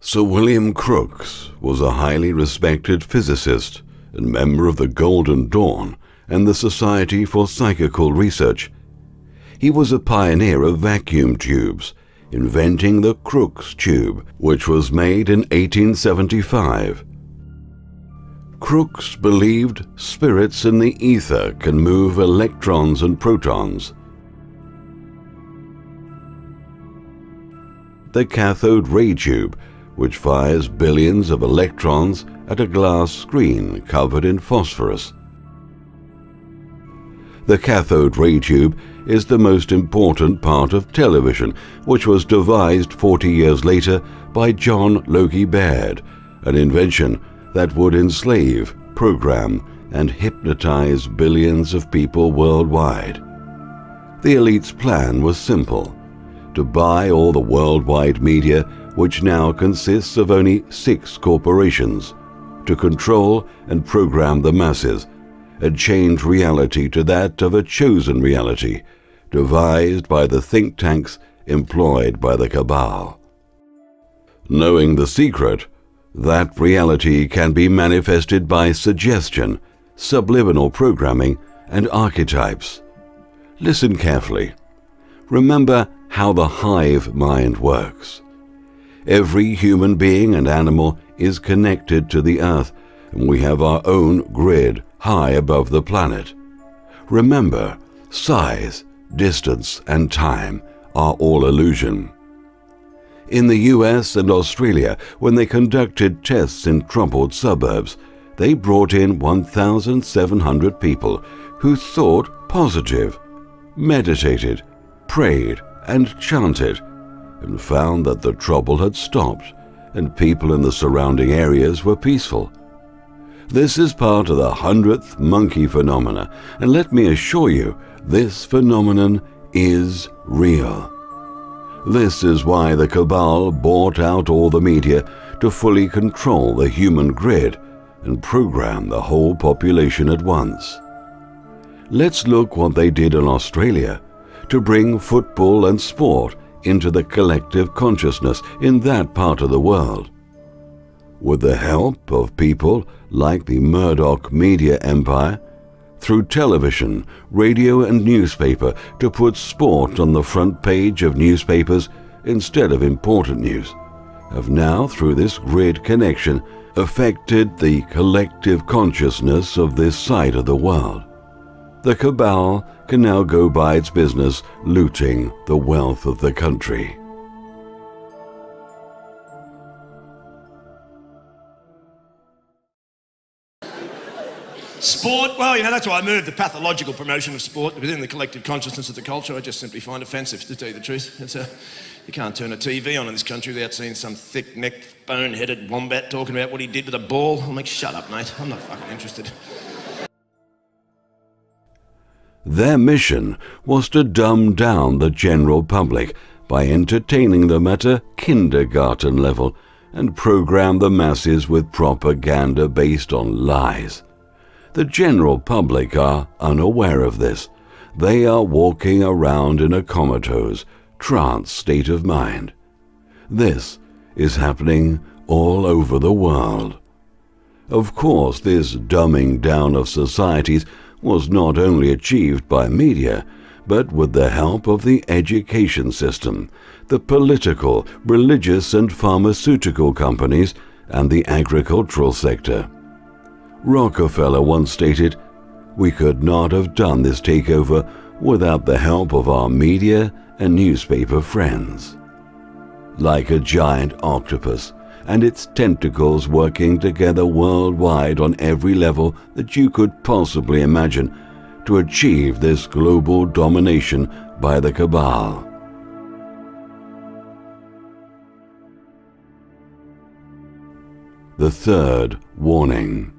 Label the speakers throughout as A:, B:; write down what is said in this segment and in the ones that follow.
A: Sir William Crookes was a highly respected physicist and member of the Golden Dawn and the Society for Psychical Research. He was a pioneer of vacuum tubes, inventing the Crookes tube, which was made in 1875. Crookes believed spirits in the ether can move electrons and protons. The cathode ray tube, which fires billions of electrons at a glass screen covered in phosphorus. The cathode ray tube is the most important part of television, which was devised 40 years later by John Logie Baird, an invention that would enslave, program, and hypnotize billions of people worldwide. The elite's plan was simple: to buy all the worldwide media, which now consists of only 6 corporations, to control and program the masses, and change reality to that of a chosen reality, devised by the think tanks employed by the cabal. Knowing the secret, that reality can be manifested by suggestion, subliminal programming, and archetypes. Listen carefully. Remember how the hive mind works. Every human being and animal is connected to the earth, and we have our own grid high above the planet. Remember, size, distance, and time are all illusion. In the US and Australia, when they conducted tests in troubled suburbs, they brought in 1,700 people who thought positive, meditated, prayed, and chanted, and found that the trouble had stopped and people in the surrounding areas were peaceful. This is part of the 100th monkey phenomena, and let me assure you, this phenomenon is real. This is why the cabal bought out all the media to fully control the human grid and program the whole population at once. Let's look what they did in Australia to bring football and sport into the collective consciousness in that part of the world. With the help of people like the Murdoch media empire, through television, radio, and newspaper to put sport on the front page of newspapers instead of important news, have now, through this grid connection, affected the collective consciousness of this side of the world. The cabal can now go by its business looting the wealth of the country.
B: Sport, well, that's why I moved. The pathological promotion of sport within the collective consciousness of the culture, I just simply find offensive, to tell you the truth. You can't turn a TV on in this country without seeing some thick-necked, bone-headed wombat talking about what he did with a ball. I'm like, shut up, mate. I'm not fucking interested.
A: Their mission was to dumb down the general public by entertaining them at a kindergarten level and program the masses with propaganda based on lies. The general public are unaware of this. They are walking around in a comatose, trance state of mind. This is happening all over the world. Of course, this dumbing down of societies was not only achieved by media, but with the help of the education system, the political, religious, and pharmaceutical companies, and the agricultural sector. Rockefeller once stated, "We could not have done this takeover without the help of our media and newspaper friends." Like a giant octopus, and its tentacles working together worldwide on every level that you could possibly imagine to achieve this global domination by the cabal. The third warning.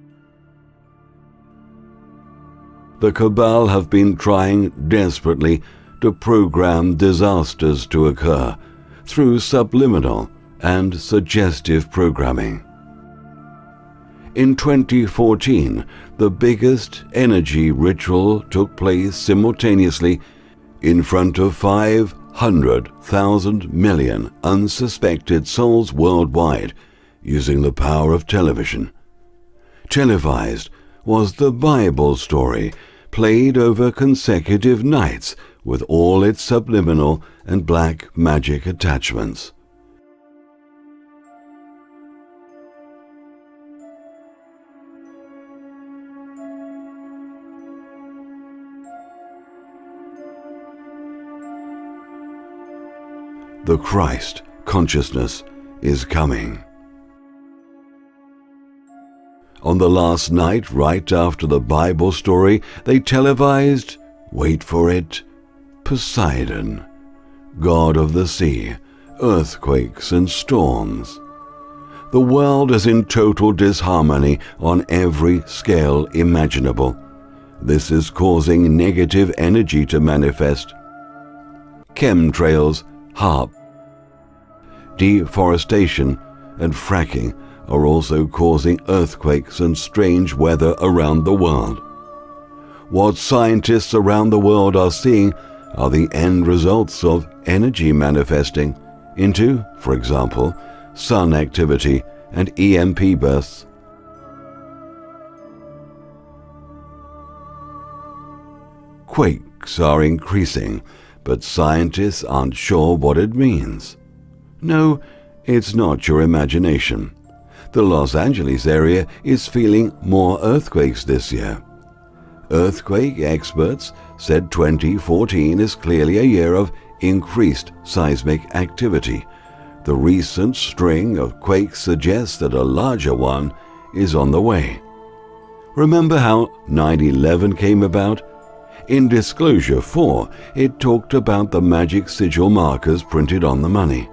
A: The cabal have been trying desperately to program disasters to occur through subliminal and suggestive programming. In 2014, the biggest energy ritual took place simultaneously in front of 5 100,000 million unsuspected souls worldwide using the power of television. Televised was the Bible story played over consecutive nights with all its subliminal and black magic attachments. The Christ consciousness is coming. On the last night, right after the Bible story, they televised, wait for it, Poseidon, god of the sea, earthquakes and storms. The world is in total disharmony on every scale imaginable. This is causing negative energy to manifest. Chemtrails, HAARP, deforestation and fracking are also causing earthquakes and strange weather around the world. What scientists around the world are seeing are the end results of energy manifesting into, for example, sun activity and EMP bursts. Quakes are increasing, but scientists aren't sure what it means. No, it's not your imagination. The Los Angeles area is feeling more earthquakes this year. Earthquake experts said 2014 is clearly a year of increased seismic activity. The recent string of quakes suggests that a larger one is on the way. Remember how 9/11 came about? In Disclosure 4, it talked about the magic sigil markers printed on the money.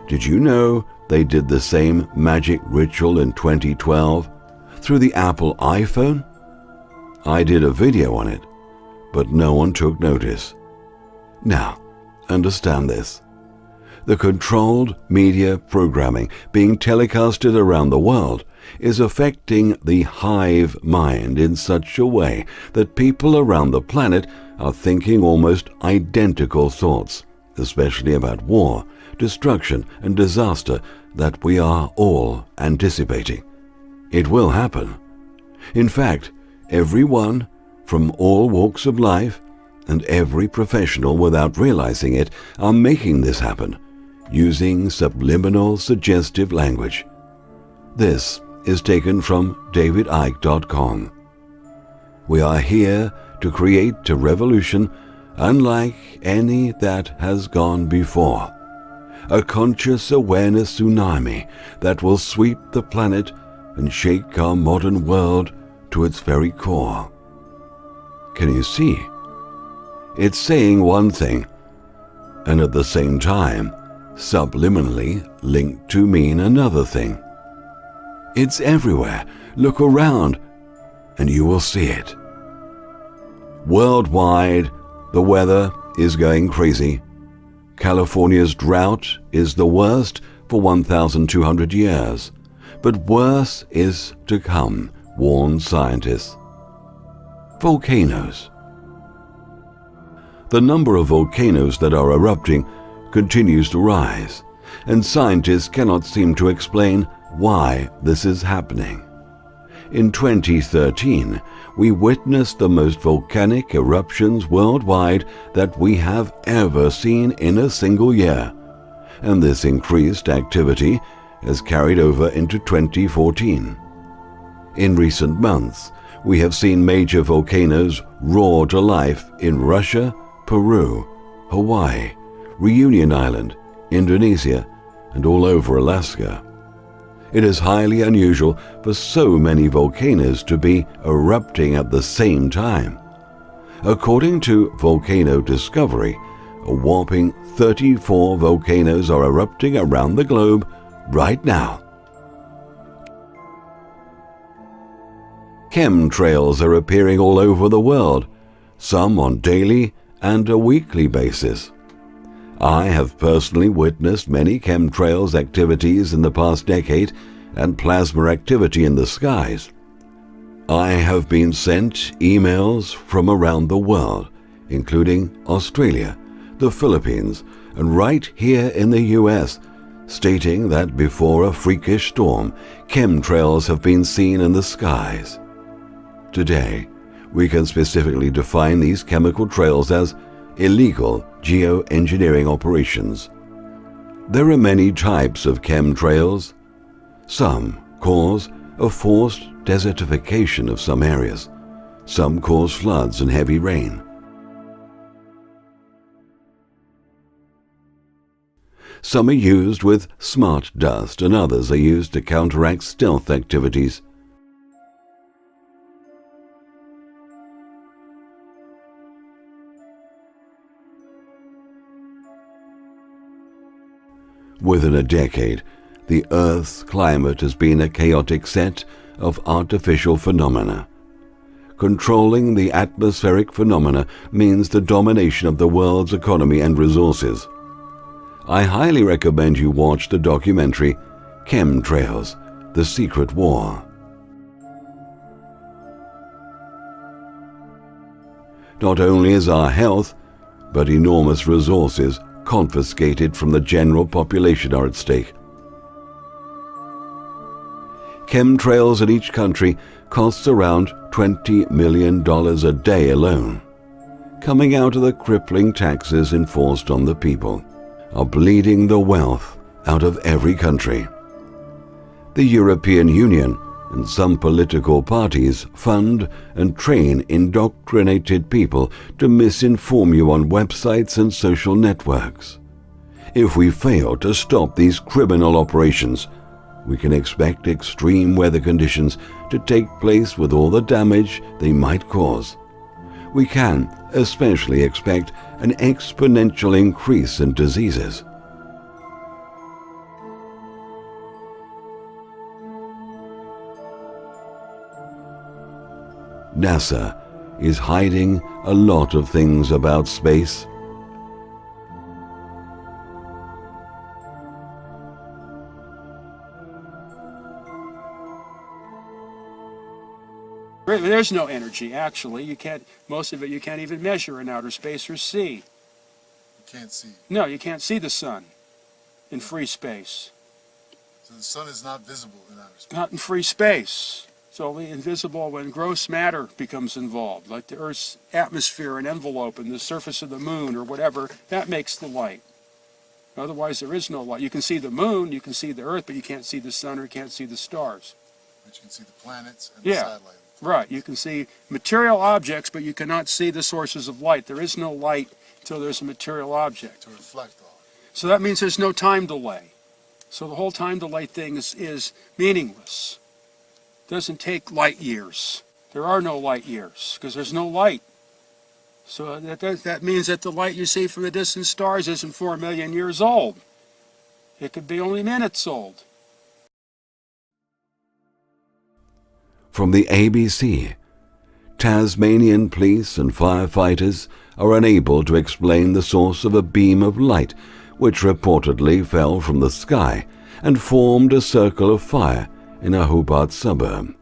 A: Did you know they did the same magic ritual in 2012 through the Apple iPhone? I did a video on it, but no one took notice. Now, understand this. The controlled media programming being telecasted around the world is affecting the hive mind in such a way that people around the planet are thinking almost identical thoughts, especially about war, destruction, and disaster that we are all anticipating. It will happen. In fact, everyone from all walks of life and every professional without realizing it are making this happen using subliminal suggestive language. This is taken from davidicke.com. We are here to create a revolution unlike any that has gone before. A conscious awareness tsunami that will sweep the planet and shake our modern world to its very core. Can you see? It's saying one thing, and at the same time, subliminally linked to mean another thing. It's everywhere. Look around, and you will see it. Worldwide, the weather is going crazy. California's drought is the worst for 1,200 years, but worse is to come, warn scientists. Volcanoes. The number of volcanoes that are erupting continues to rise, and scientists cannot seem to explain why this is happening. In 2013, we witnessed the most volcanic eruptions worldwide that we have ever seen in a single year, and this increased activity has carried over into 2014. In recent months, we have seen major volcanoes roar to life in Russia, Peru, Hawaii, Reunion Island, Indonesia, and all over Alaska. It is highly unusual for so many volcanoes to be erupting at the same time. According to Volcano Discovery, a whopping 34 volcanoes are erupting around the globe right now. Chemtrails are appearing all over the world, some on daily and a weekly basis. I have personally witnessed many chemtrails activities in the past decade and plasma activity in the skies. I have been sent emails from around the world, including Australia, the Philippines, and right here in the US, stating that before a freakish storm, chemtrails have been seen in the skies. Today, we can specifically define these chemical trails as illegal geoengineering operations. There are many types of chemtrails. Some cause a forced desertification of some areas. Some cause floods and heavy rain. Some are used with smart dust, and others are used to counteract stealth activities. Within a decade, the Earth's climate has been a chaotic set of artificial phenomena. Controlling the atmospheric phenomena means the domination of the world's economy and resources. I highly recommend you watch the documentary Chemtrails: The Secret War. Not only is our health, but enormous resources confiscated from the general population are at stake. Chemtrails in each country costs around $20 million a day alone. Coming out of the crippling taxes enforced on the people, are bleeding the wealth out of every country. The European Union and some political parties fund and train indoctrinated people to misinform you on websites and social networks. If we fail to stop these criminal operations, we can expect extreme weather conditions to take place with all the damage they might cause. We can especially expect an exponential increase in diseases. NASA is hiding a lot of things about space.
C: There's no energy, actually. Most of it you can't even measure in outer space or see.
D: You can't see.
C: No, you can't see the sun in free space.
D: So the sun is not visible in outer space.
C: Not in free space. It's only invisible when gross matter becomes involved, like the Earth's atmosphere and envelope and the surface of the moon or whatever. That makes the light. Otherwise, there is no light. You can see the moon, you can see the Earth, but you can't see the sun or you can't see the stars.
D: But you can see the planets and the satellite.
C: Right. You can see material objects, but you cannot see the sources of light. There is no light until there's a material object.
D: To reflect off.
C: So that means there's no time delay. So the whole time delay thing is meaningless. It doesn't take light years. There are no light years because there's no light. So that means that the light you see from the distant stars isn't 4 million years old. It could be only minutes old.
A: From the ABC, Tasmanian police and firefighters are unable to explain the source of a beam of light which reportedly fell from the sky and formed a circle of fire in a Hobart suburb.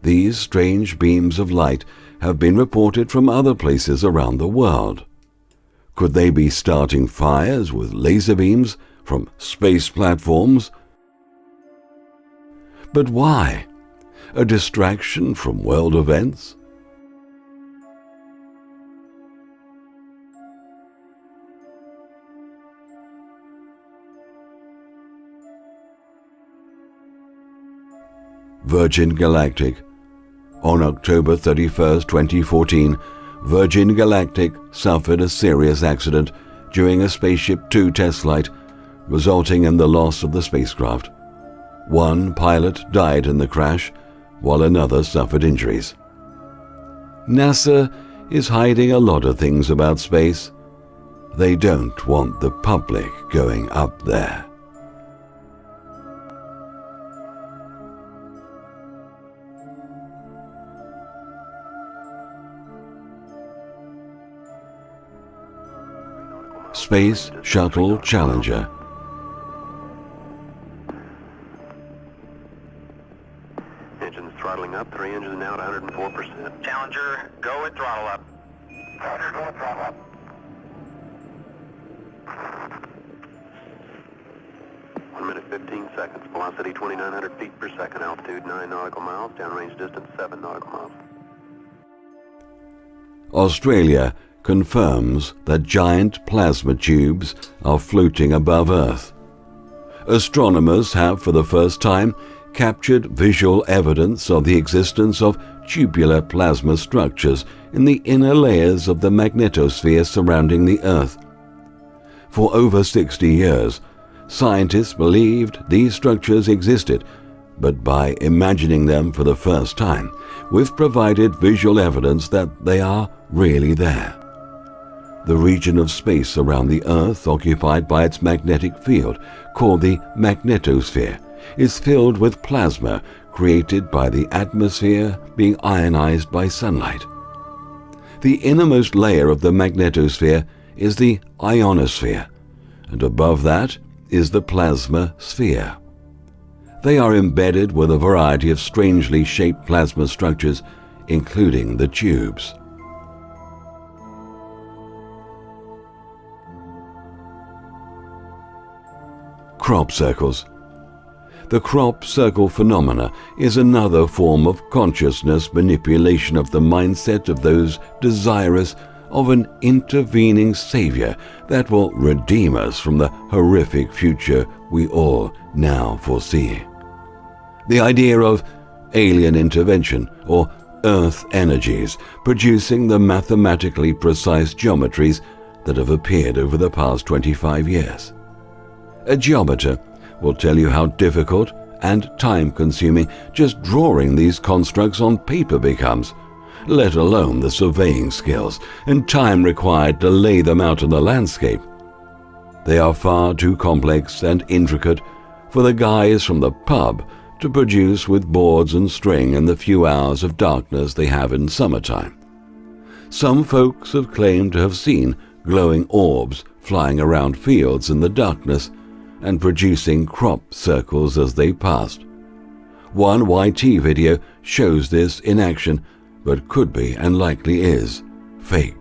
A: These strange beams of light have been reported from other places around the world. Could they be starting fires with laser beams from space platforms? But why? A distraction from world events? Virgin Galactic. On October 31, 2014, Virgin Galactic suffered a serious accident during a Spaceship Two test flight, resulting in the loss of the spacecraft. One pilot died in the crash, while another suffered injuries. NASA is hiding a lot of things about space. They don't want the public going up there. Space Shuttle Challenger.
E: Engines throttling up, 3 engines now at 104%.
F: Challenger, go at throttle up.
D: Roger, go throttle up.
E: minute 15 seconds. Velocity 2,900 feet per second. Altitude 9 nautical miles. Downrange distance 7 nautical miles.
A: Australia confirms that giant plasma tubes are floating above Earth. Astronomers have for the first time captured visual evidence of the existence of tubular plasma structures in the inner layers of the magnetosphere surrounding the Earth. For over 60 years, scientists believed these structures existed, but by imagining them for the first time, we've provided visual evidence that they are really there. The region of space around the Earth occupied by its magnetic field, called the magnetosphere, is filled with plasma created by the atmosphere being ionized by sunlight. The innermost layer of the magnetosphere is the ionosphere, and above that is the plasma sphere. They are embedded with a variety of strangely shaped plasma structures, including the tubes. Crop circles. The crop circle phenomena is another form of consciousness manipulation of the mindset of those desirous of an intervening savior that will redeem us from the horrific future we all now foresee. The idea of alien intervention or earth energies producing the mathematically precise geometries that have appeared over the past 25 years. A geometer will tell you how difficult and time-consuming just drawing these constructs on paper becomes, let alone the surveying skills and time required to lay them out in the landscape. They are far too complex and intricate for the guys from the pub to produce with boards and string in the few hours of darkness they have in summertime. Some folks have claimed to have seen glowing orbs flying around fields in the darkness and producing crop circles as they passed. One YT video shows this in action, but could be and likely is fake.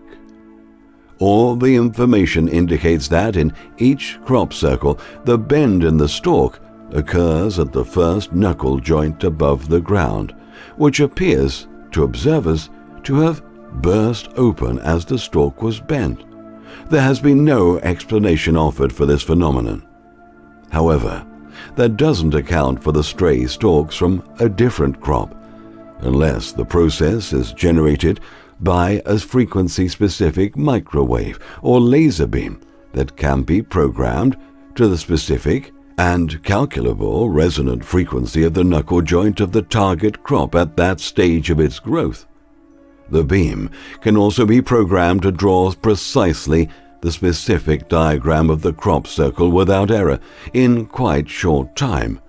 A: All the information indicates that in each crop circle, the bend in the stalk occurs at the first knuckle joint above the ground, which appears to observers to have burst open as the stalk was bent. There has been no explanation offered for this phenomenon. However, that doesn't account for the stray stalks from a different crop, unless the process is generated by a frequency-specific microwave or laser beam that can be programmed to the specific and calculable resonant frequency of the knuckle joint of the target crop at that stage of its growth. The beam can also be programmed to draw precisely the specific diagram of the crop circle without error in quite short time,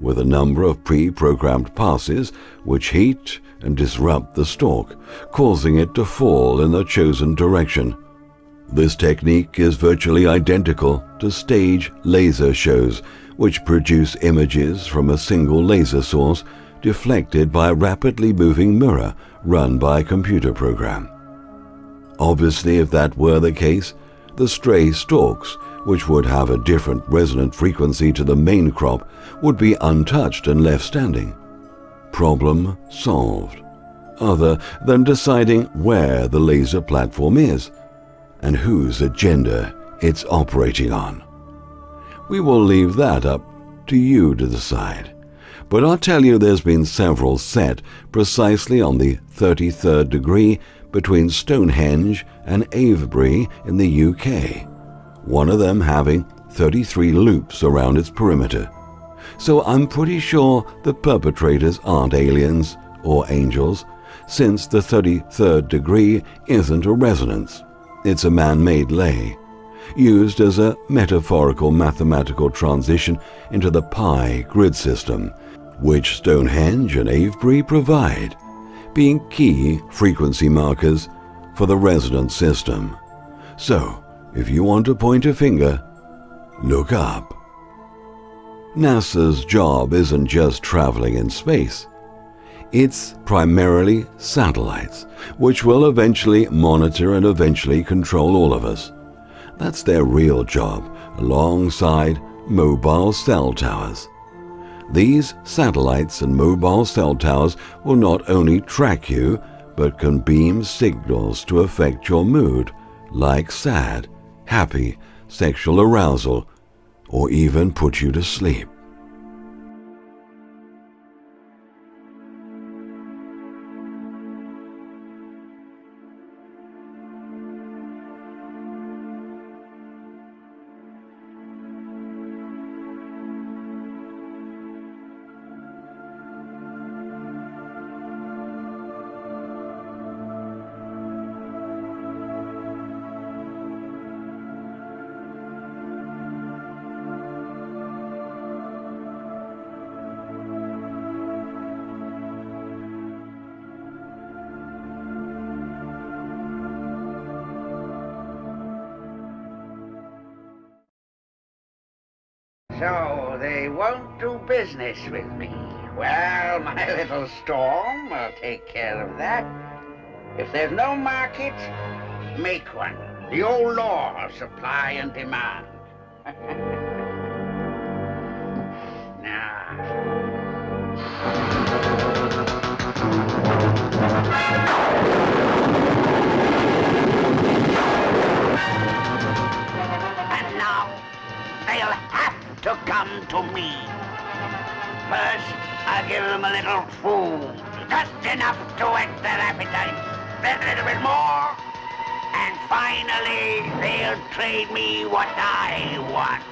A: with a number of pre-programmed passes which heat and disrupt the stalk, causing it to fall in the chosen direction. This technique is virtually identical to stage laser shows, which produce images from a single laser source deflected by a rapidly moving mirror run by a computer program. Obviously, if that were the case, the stray stalks, which would have a different resonant frequency to the main crop, would be untouched and left standing. Problem solved, other than deciding where the laser platform is and whose agenda it's operating on. We will leave that up to you to decide, but I'll tell you there's been several set precisely on the 33rd degree between Stonehenge and Avebury in the UK, one of them having 33 loops around its perimeter. So I'm pretty sure the perpetrators aren't aliens or angels, since the 33rd degree isn't a resonance. It's a man-made lay, used as a metaphorical mathematical transition into the pi grid system, which Stonehenge and Avebury provide, being key frequency markers for the resonance system. So, if you want to point a finger, look up. NASA's job isn't just traveling in space. It's primarily satellites, which will eventually monitor and eventually control all of us. That's their real job, alongside mobile cell towers. These satellites and mobile cell towers will not only track you, but can beam signals to affect your mood, like sad, happy, sexual arousal, or even put you to sleep.
F: So they won't do business with me. Well, my little storm will take care of that. If there's no market, make one. The old law of supply and demand. Now. And now, they'll have to come to me. First, I'll give them a little food, just enough to whet their appetite, then a little bit more, and finally, they'll trade me what I want.